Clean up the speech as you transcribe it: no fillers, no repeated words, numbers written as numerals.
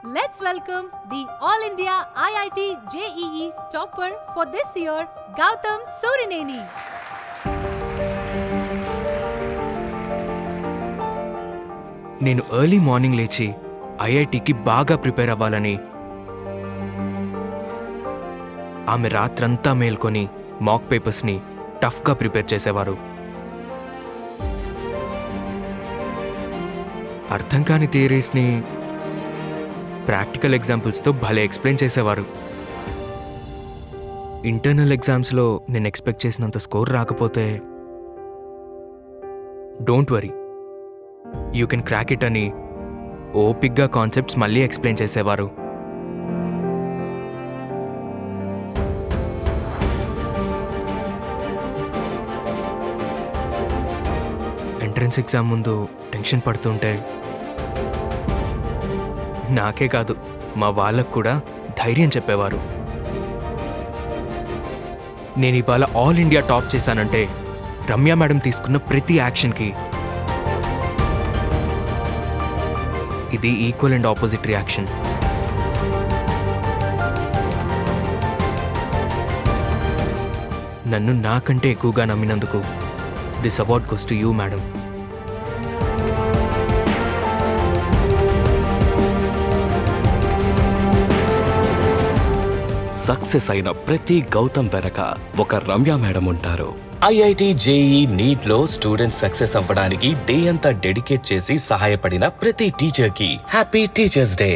Let's welcome the All India IIT JEE topper for this year, Gautam Surineni. నేను early morning లేచి ఐఐటికి బాగా prepare అవ్వాలని ఆమె రాత్రంతా మేల్కొని మాక్ పేపర్స్ని టఫ్గా ప్రిపేర్ చేసేవారు. అర్థం కాని థియరీస్ని ప్రాక్టికల్ ఎగ్జాంపుల్స్తో భలే ఎక్స్ప్లెయిన్ చేసేవారు. ఇంటర్నల్ ఎగ్జామ్స్లో నేను ఎక్స్పెక్ట్ చేసినంత స్కోర్ రాకపోతే don't worry, you can crack it అని ఓపిక్గా కాన్సెప్ట్స్ మళ్ళీ ఎక్స్ప్లెయిన్ చేసేవారు. ఎంట్రన్స్ ఎగ్జామ్ ముందు టెన్షన్ పడుతుంటే నాకే కాదు, మా వాళ్ళకు కూడా ధైర్యం చెప్పేవారు. నేను ఇవాళ ఆల్ ఇండియా టాప్ చేశానంటే రమ్య మేడం తీసుకున్న ప్రతి యాక్షన్కి ఇది ఈక్వల్ అండ్ ఆపోజిట్ రియాక్షన్. నన్ను నాకంటే ఎక్కువగా నమ్మినందుకు this award goes to you madam. Success అయిన ప్రతి గౌతమ్ వెనక ఒక రమ్య మేడం ఉంటారు. ఐఐటి జేఈ నీట్ లో స్టూడెంట్ సక్సెస్ అవ్వడానికి డే అంతా డెడికేట్ చేసి సహాయపడిన ప్రతి టీచర్ కి హ్యాపీ టీచర్స్ డే.